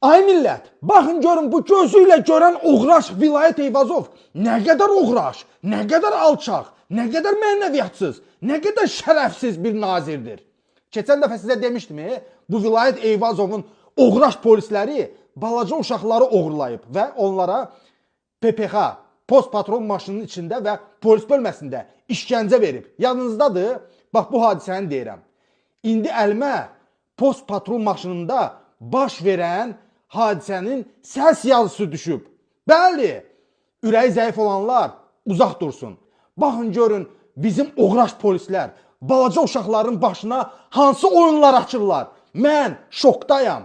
Ay millət, baxın görün bu gözü ilə görən Oğraş Vilayət Eyvazov nə qədər oğraş, nə qədər alçaq, nə qədər mənəviyyatsız, nə qədər şərəfsiz bir nazirdir. Keçən dəfə sizə demişdim, bu Vilayət Eyvazovun oğraş polisləri balaca uşaqları oğurlayıb və onlara PPX, post patrol maşınının içində və polis bölməsində işgəncə verib. Yadınızdadır? Bax bu hadisəni deyirəm. İndi əlimə post patrol maşınında baş verən hadisənin səs yazısı düşüb. Bəli, ürəyi zəif olanlar uzaq dursun. Baxın görün bizim oğraş polislər balaca uşaqların başına hansı oyunlar açırlar. Mən şokdayam.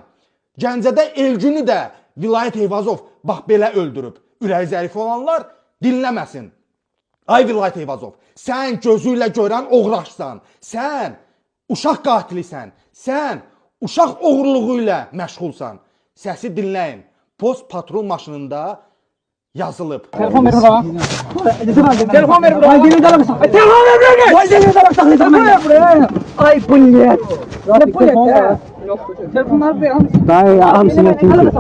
Gəncədə Elgünü də Vilayət Eyvazov bax belə öldürüb. Ürəyi zəif olanlar dinləməsin. Ay Vilayət Eyvazov, sən gözü ilə görən oğraşsan, sən uşaq qatilisən, sən uşaq oğurluğu ilə məşğulsan. Səsi dinləyin. Post patrol maşınında yazılıb. Telefon ver bura. Telefon ver bura. Ay gelin de baksak. Telefon ver bura. Ay gelin de baksak. Telefon ver bura. Ay bu niyet. Telefon ver. Telefonlar ver. Dayı hamsını atayım.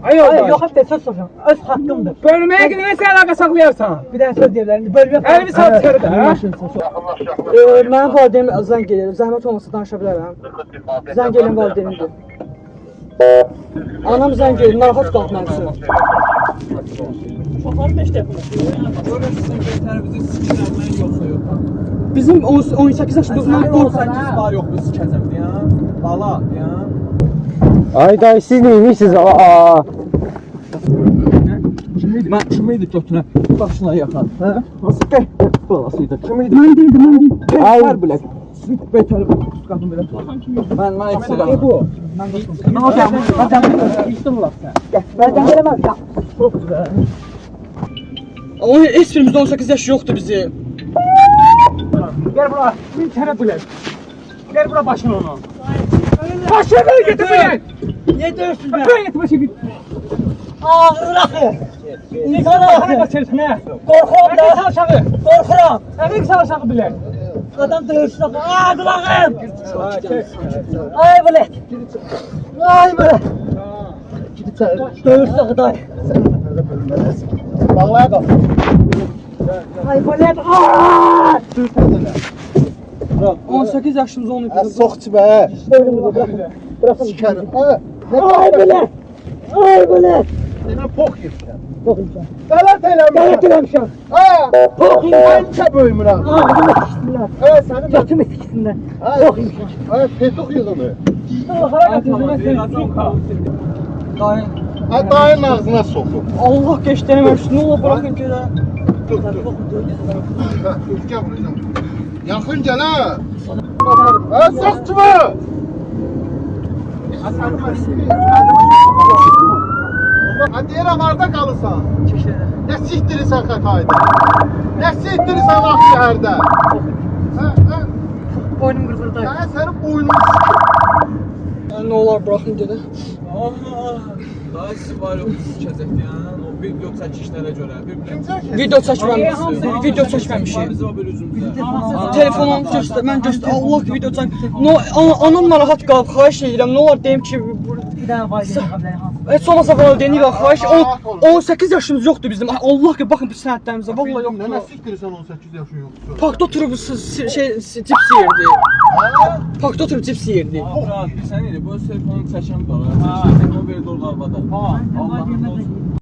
Ay yok hep de söz soracağım. Öz hakkımdır. Bölmeye gidene sen alaka saklıyorsan. Bir daha söz diyebilirim. Bölmeye elimi sağ çıkarı da. Mənim valideynim zəng gelir. Zəhmət olmasa danışa bilərəm. Zəng gelin valideyimdir. Anam zəng gelir. Narahat qalx mənim üçün. Çoxları 5 dəfə. Görürsün ki, tərəvizə sikirlər yoxsa yox. Bizim 18 yaşımızdan 18 var yox biz sikəcəm ya. Bala ya. Ay dayı siz neymişsiniz? Aa. Mən kim idi götünə başına yaxan? Hə? Hansı qəhvə balasıydı? Kim idi? Mən deyildim. Ay hər bilək. Sizin betər qadın belə. Mən hepsi bu. Mən hocam, içdim ulan sən. Mən eləməm. Çok güzel. O hiçbirimizde 18 yaş yoktu bizi. Gel bura. Bir kere bilen. Gel bura başına onu. Başına beni getirmeyin. Niye dövüşsün be? Ben getirmesin git. Ağır rakı. İnsan ağır kaçırsın he. Korkuyorum da. Emek savaşağı. Korkuyorum. Emek savaşağı bilen. Adam dövüşsün. Ağır rakı. Ay bilet. Ay bilet. Dövüşsün dayı. Bağlaya qal. Ay bilet. Aaaa. 18 yaşımız onu Ə soxçu be. Bırakın. Sikərim. Ay bilet. Ay bilet. Sənə pox yirsən. Bakın. Qələt eləmişəm. Gayet eləmişəm. Hə. Pox Mən çə bölmürəm. ağzımı tiksinlər. Hə, sənin Götümü tiksinlər. Hə. Pox yemişəm. Hə, petuq yığını. Dayı. Hə, dayın ağzına soxub. Allah geç denememiş. Ne olur bırakın ki de. Dur, dur. Hə, gəl buraya. Yaxın gəl hə. Hə, soxçu be. Hə, deyirəm, harada qalırsan? Nə sikdirirsən Xətayda? Nə sikdirirsən Ağşəhərdə? Hə, hə. Boynum kırılır dayı. Hə, sənin boynunu sikir. Ne olur bırakın dedi. Daha siz var yox sikəcəkdir ya. O video çəkişlərə görə. Video çəkməmişik. Video çəkməmişik. Biz o bir üzümüzdə. Telefonumu göster. Ben göster. Allah ki video çək. No, anam narahat qalıb. Xahiş edirəm. Ne olur deyim ki bir dənə valideyn. Heç olmasa valideyni var. Xahiş 18 yaşımız yoxdur bizim. Allah ki baxın bu sənədlərimizə. Vallahi yoxdur. Nə sikdirirsən 18 yaşın yoxdur? Parkda oturub cips yeyirdi. Parkda oturub cips yeyirdi. Sən elə bu telefonu çəkən qala. Telefon verdi orada arvada. Allah olsun.